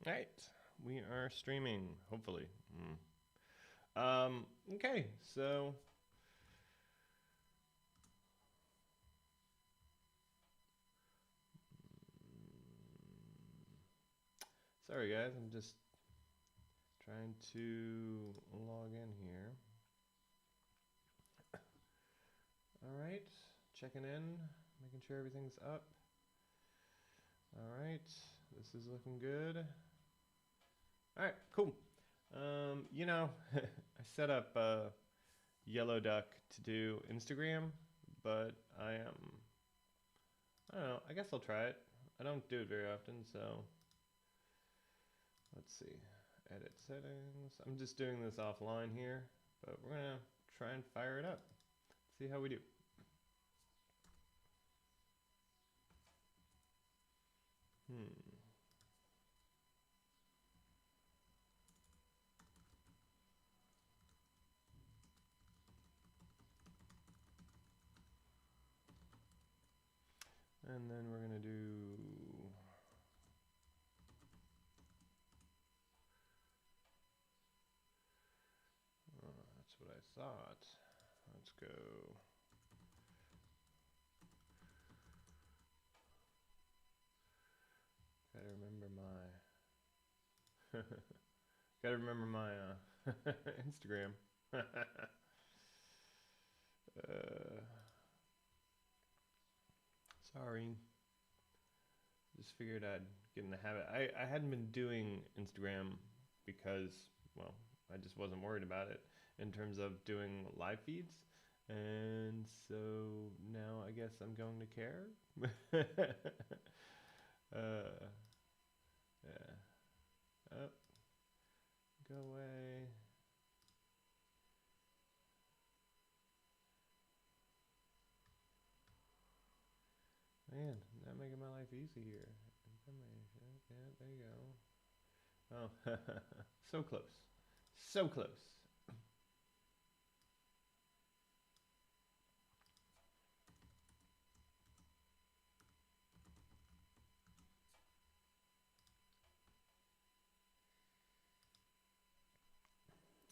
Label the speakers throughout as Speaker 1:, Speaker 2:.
Speaker 1: All right, we are streaming, hopefully. Okay, so sorry guys, I'm just trying to log in here. All right, checking in, making sure everything's up. All right, this is looking good. All right, cool. I set up Yellow Duck to do Instagram, but I don't know, I guess I'll try it. I don't do it very often, so let's see. Edit settings. I'm just doing this offline here, but we're gonna try and fire it up. See how we do. Hmm. And then we're gonna do. Oh, that's what I thought. Let's go. Gotta remember my. Gotta remember my Instagram. Sorry. Just figured I'd get in the habit. I hadn't been doing Instagram because, well, I just wasn't worried about it in terms of doing live feeds. And so now I guess I'm going to care. uh, yeah. Oh, go away. Man, not making my life easy here. Information. Yeah, there you go. Oh, so close. So close.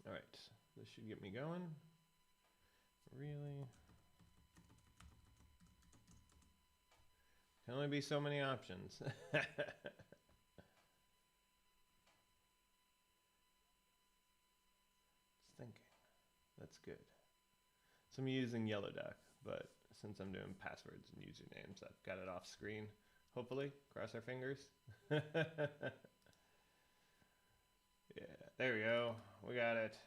Speaker 1: All right, this should get me going. Really? Can only be so many options. Just thinking. That's good. So I'm using Yellow Duck, but since I'm doing passwords and usernames, I've got it off screen. Hopefully, cross our fingers. Yeah, there we go. We got it.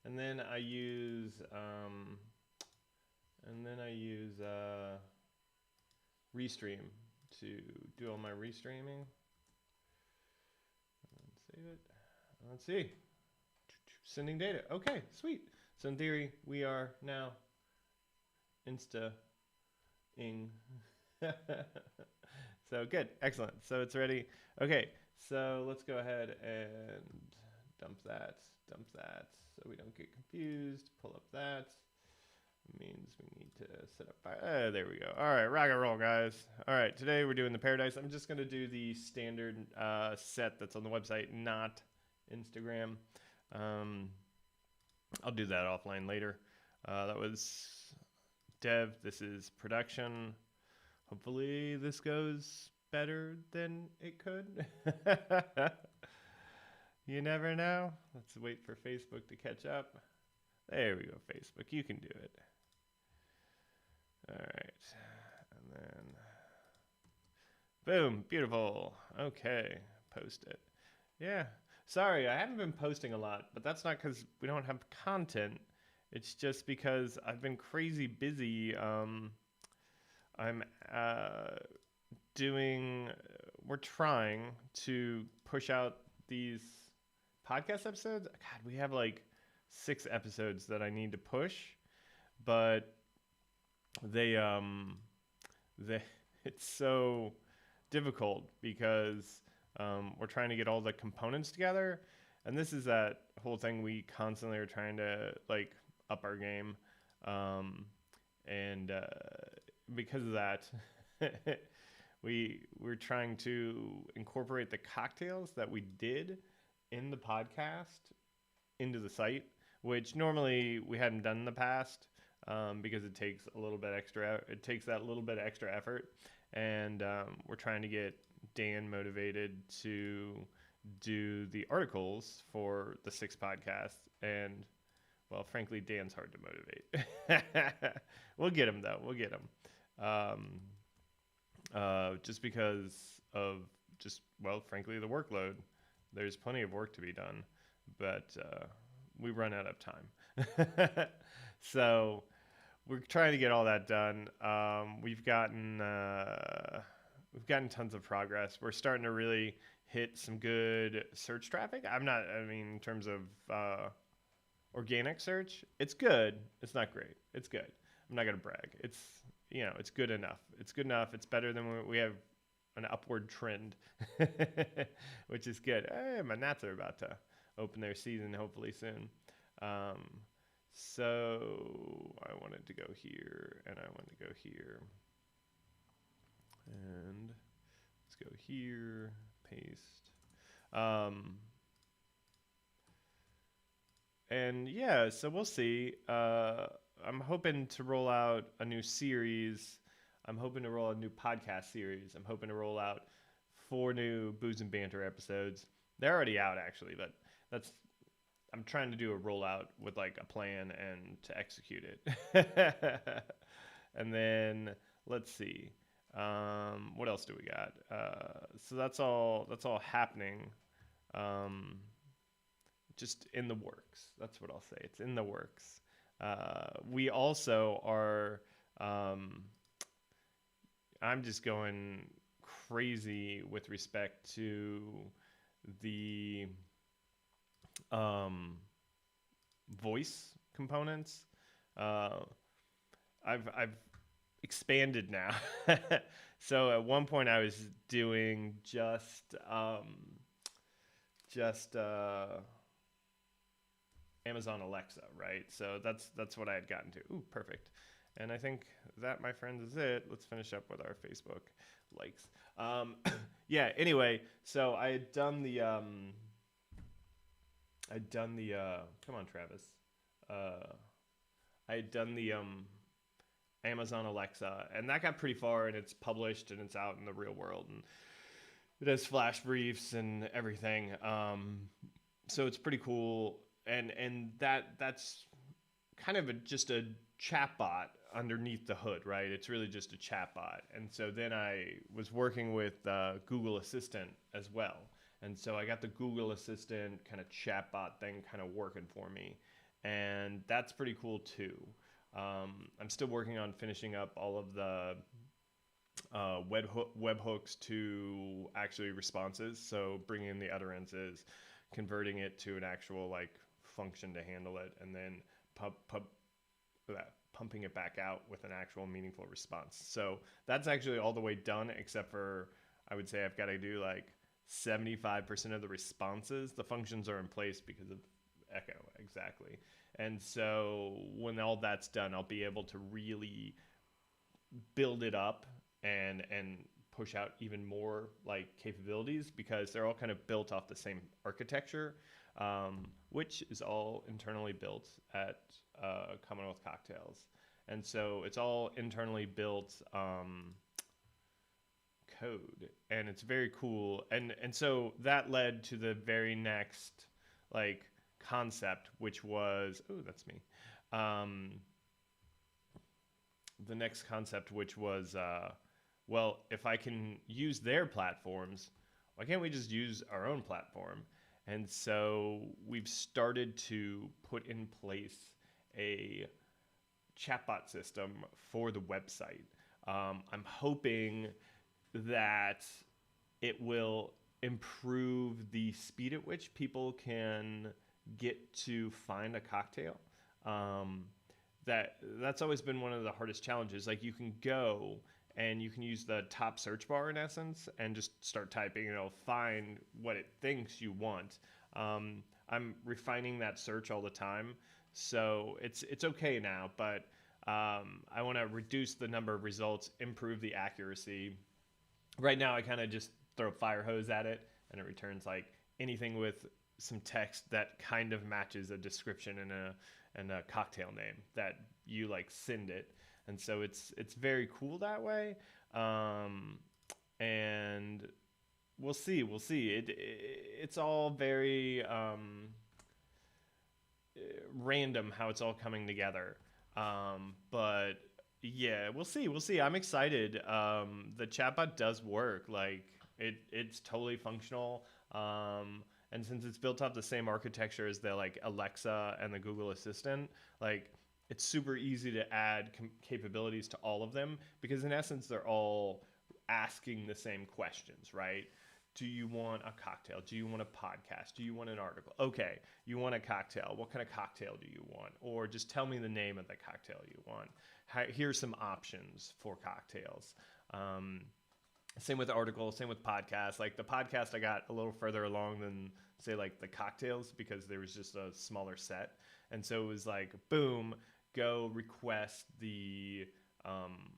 Speaker 1: And then I use Restream to do all my restreaming. Save it. Let's see. Sending data. Okay, sweet. So in theory, we are now Insta-ing. So good, excellent. So it's ready. Okay, so let's go ahead and dump that, so we don't get confused. Pull up that. Means we need to set up. There we go. All right, rock and roll, guys. All right, today we're doing the Paradise. I'm just gonna do the standard set that's on the website, not Instagram. I'll do that offline later. That was dev. This is production. Hopefully this goes better than it could. You never know. Let's wait for Facebook to catch up. There we go, Facebook. You can do it. All right. And then, boom, beautiful. Okay, post it. Yeah. Sorry, I haven't been posting a lot, but that's not because we don't have content. It's just because I've been crazy busy. I'm doing, we're trying to push out these podcast episodes. God, we have like 6 episodes that I need to push, but they it's so difficult because we're trying to get all the components together, and this is that whole thing we constantly are trying to like up our game, and because of that, we're trying to incorporate the cocktails that we did in the podcast into the site, which normally we hadn't done in the past, because it takes a little bit extra. It takes that little bit extra effort, and we're trying to get Dan motivated to do the articles for the 6 podcasts. And well, frankly, Dan's hard to motivate. We'll get him though. We'll get him. Just because of well, frankly, the workload. There's plenty of work to be done, but we run out of time. So we're trying to get all that done. We've gotten tons of progress. We're starting to really hit some good search traffic. In terms of organic search, it's good. It's not great. It's good. I'm not going to brag. It's good enough. It's good enough. It's better than we have an upward trend, which is good. Hey, my gnats are about to open their season hopefully soon. So I wanted to go here, and I want to go here. And let's go here, paste. And yeah, so we'll see. I'm hoping to roll out a new series. I'm hoping to roll out a new podcast series. I'm hoping to roll out 4 new Booze and Banter episodes. They're already out, actually, but I'm trying to do a rollout with like a plan and to execute it. And then let's see. What else do we got? So that's all happening. Just in the works. That's what I'll say. It's in the works. We also are, I'm just going crazy with respect to the voice components. I've expanded now. So at one point I was doing just Amazon Alexa, right? So that's what I had gotten to. Ooh, perfect. And I think that, my friends, is it. Let's finish up with our Facebook likes. Yeah, anyway, so I had done the come on, Travis. I had done the Amazon Alexa, and that got pretty far, and it's published, and it's out in the real world, and it has flash briefs and everything. So it's pretty cool, and that's kind of just a chatbot underneath the hood, right? It's really just a chatbot. And so then I was working with Google Assistant as well. And so I got the Google Assistant kind of chatbot thing kind of working for me. And that's pretty cool too. I'm still working on finishing up all of the webhooks to actually responses. So bringing in the utterances, converting it to an actual like function to handle it, and then pumping it back out with an actual meaningful response. So that's actually all the way done, except for I would say I've got to do like 75% of the responses. The functions are in place because of Echo, exactly. And so when all that's done, I'll be able to really build it up and push out even more like capabilities, because they're all kind of built off the same architecture, which is all internally built at Commonwealth Cocktails. And so it's all internally built code, and it's very cool. And so that led to the very next like concept, which was, oh, that's me. The next concept, which was, well, if I can use their platforms, why can't we just use our own platform? And so we've started to put in place a chatbot system for the website. I'm hoping that it will improve the speed at which people can get to find a cocktail. That's always been one of the hardest challenges. Like, you can go and you can use the top search bar in essence and just start typing, and it'll find what it thinks you want. I'm refining that search all the time, so it's okay now, but I want to reduce the number of results, improve the accuracy, Right now I kind of just throw fire hose at it, and it returns like anything with some text that kind of matches a description and a cocktail name that you like send it. And so it's very cool that way. Um, and we'll see. It's all very random how it's all coming together. But yeah, we'll see. I'm excited. The chatbot does work. Like it's totally functional. And since it's built off the same architecture as the like Alexa and the Google Assistant, like it's super easy to add capabilities to all of them, because in essence they're all asking the same questions, right? Do you want a cocktail? Do you want a podcast? Do you want an article? Okay, you want a cocktail. What kind of cocktail do you want? Or just tell me the name of the cocktail you want. Here's some options for cocktails. Um, Same with articles, same with podcasts. Like the podcast, I got a little further along than say like the cocktails, because there was just a smaller set. And so it was like, boom, go request um,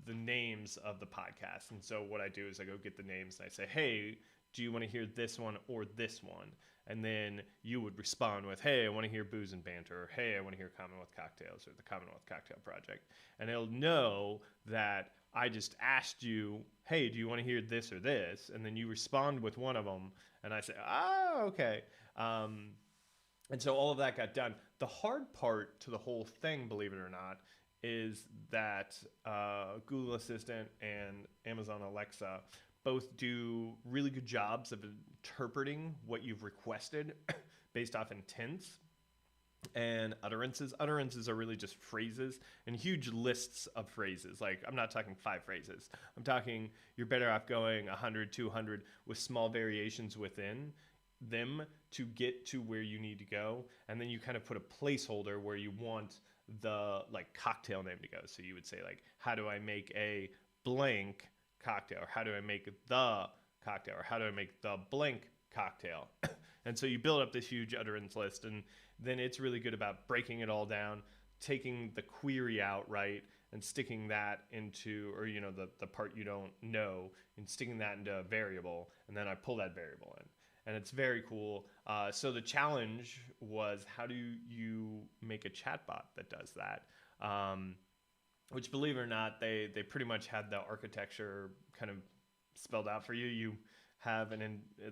Speaker 1: the names of the podcast. And so what I do is I go get the names and I say, hey, do you want to hear this one or this one? And then you would respond with, hey, I want to hear Booze and Banter, or hey, I want to hear Commonwealth Cocktails or the Commonwealth Cocktail Project. And it'll know that I just asked you, hey, do you want to hear this or this? And then you respond with one of them. And I say, oh, okay. And so all of that got done. The hard part to the whole thing, believe it or not, is that Google Assistant and Amazon Alexa both do really good jobs of interpreting what you've requested based off intents and utterances. Utterances are really just phrases and huge lists of phrases. Like, I'm not talking 5 phrases. I'm talking you're better off going 100, 200 with small variations within them to get to where you need to go. And then you kind of put a placeholder where you want the like cocktail name to go. So you would say like, how do I make a blank cocktail? Or how do I make the cocktail? Or how do I make the blank cocktail? And so you build up this huge utterance list, and then it's really good about breaking it all down, taking the query out, right, and sticking that into, or the part you don't know, and sticking that into a variable, and then I pull that variable in. And it's very cool. So the challenge was, how do you make a chatbot that does that? Which, believe it or not, they pretty much had the architecture kind of spelled out for you. You have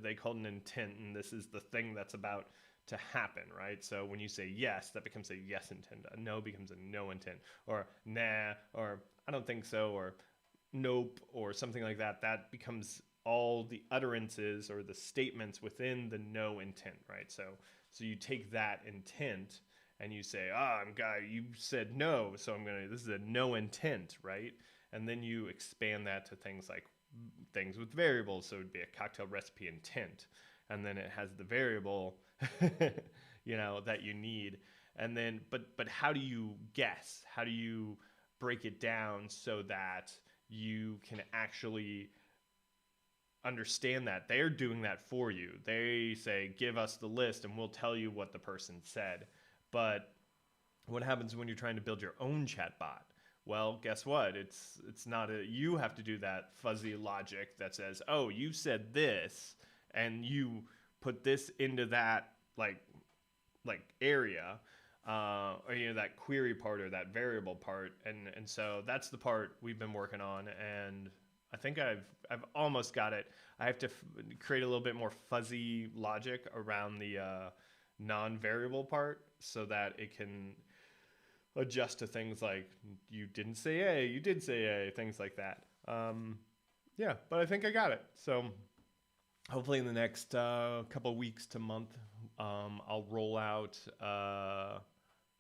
Speaker 1: they call it an intent, and this is the thing that's about to happen, right? So when you say yes, that becomes a yes intent. A no becomes a no intent, or nah, or I don't think so, or nope, or something like that. That becomes all the utterances or the statements within the no intent, right? So you take that intent and you say, you said no, so this is a no intent, right? And then you expand that to things like things with variables. So it would be a cocktail recipe intent. And then it has the variable, that you need. And then, but how do you guess? How do you break it down so that you can actually understand that they're doing that for you? They say, give us the list and we'll tell you what the person said. But what happens when you're trying to build your own chatbot? Well, guess what? It's not you have to do that fuzzy logic that says, oh, you said this and you put this into that like area, or that query part or that variable part, and so that's the part we've been working on, and I think I've almost got it. I have to create a little bit more fuzzy logic around the non-variable part so that it can adjust to things like you didn't say A, you did say A, things like that. Yeah, but I think I got it. So hopefully in the next couple weeks to month, I'll roll out a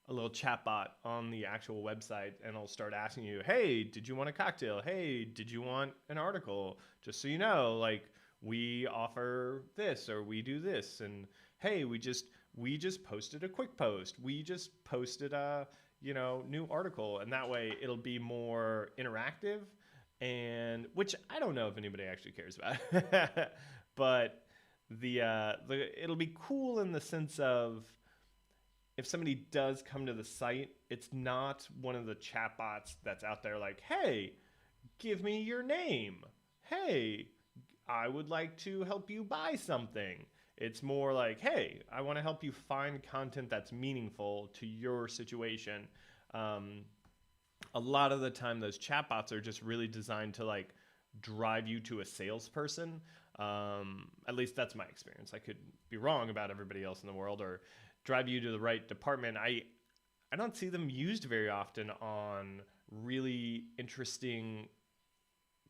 Speaker 1: little chatbot on the actual website, and I'll start asking you, hey, did you want a cocktail? Hey, did you want an article? Just so you know, like, we offer this or we do this, and hey, we just posted a quick post. We just posted a new article, and that way it'll be more interactive, and which I don't know if anybody actually cares about, but it'll be cool in the sense of, if somebody does come to the site, it's not one of the chatbots that's out there like, hey, give me your name. hey, I would like to help you buy something. It's more like, hey, I want to help you find content that's meaningful to your situation. Um, a lot of the time, those chatbots are just really designed to like drive you to a salesperson. At least that's my experience. I could be wrong about everybody else in the world, or drive you to the right department. I don't see them used very often on really interesting,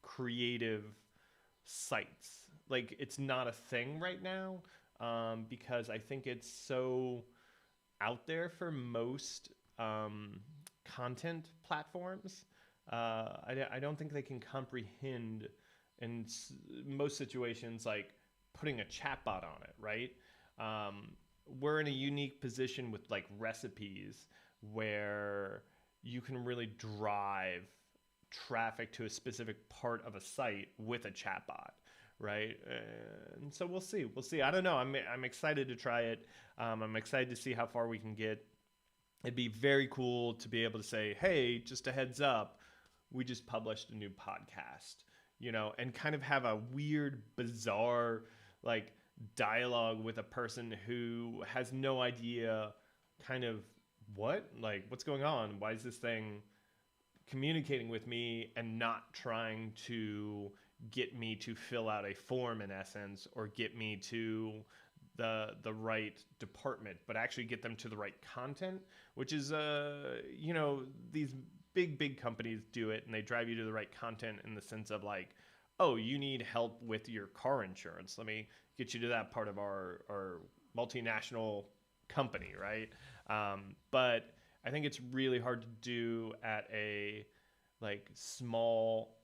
Speaker 1: creative sites. Like it's not a thing right now, because I think it's so out there for most content platforms. I don't think they can comprehend in most situations like putting a chatbot on it, right? Um, we're in a unique position with like recipes where you can really drive traffic to a specific part of a site with a chatbot, right? And so we'll see. We'll see. I don't know. I'm excited to try it. I'm excited to see how far we can get. It'd be very cool to be able to say, hey, just a heads up, we just published a new podcast, and kind of have a weird, bizarre, like dialogue with a person who has no idea kind of what's going on? Why is this thing communicating with me and not trying to get me to fill out a form in essence, or get me to the right department, but actually get them to the right content, which is these big companies do it, and they drive you to the right content in the sense of like, oh, you need help with your car insurance, let me get you to that part of our multinational company, right? But I think it's really hard to do at a like small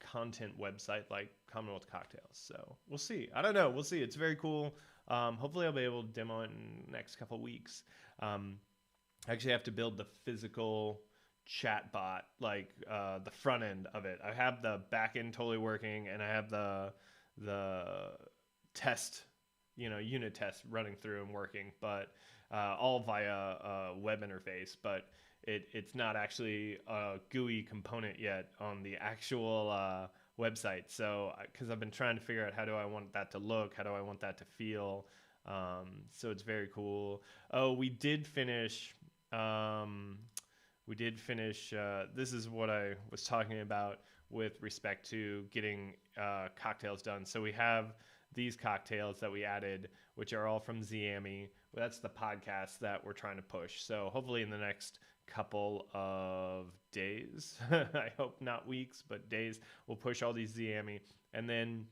Speaker 1: content website like Commonwealth Cocktails. So we'll see. I don't know. We'll see. It's very cool. Hopefully I'll be able to demo it in the next couple of weeks. I actually have to build the physical chat bot, like the front end of it. I have the back end totally working, and I have the test, unit test running through and working, but all via a web interface. But it's not actually a GUI component yet on the actual website. So, because I've been trying to figure out how do I want that to look, how do I want that to feel. So it's very cool. Oh, we did finish. This is what I was talking about with respect to getting cocktails done. So we have these cocktails that we added, which are all from Ziami. That's the podcast that we're trying to push. So hopefully in the next couple of days, I hope not weeks, but days, we'll push all these Ziami. And then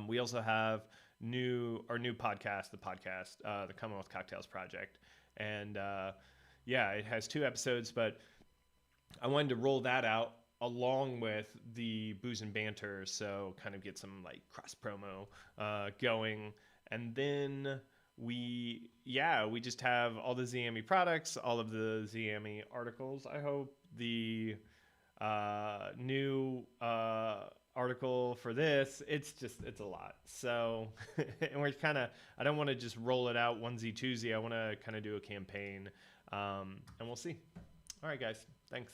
Speaker 1: we also have our new podcast, the Commonwealth Cocktails Project. And it has 2 episodes, but I wanted to roll that out along with the Booze and Banter, so kind of get some like cross promo going. And then we just have all the Ziami products, all of the Ziami articles. I hope the new article for this, it's a lot. So, and I don't want to just roll it out onesie twosie. I want to kind of do a campaign, and we'll see. All right, guys, thanks.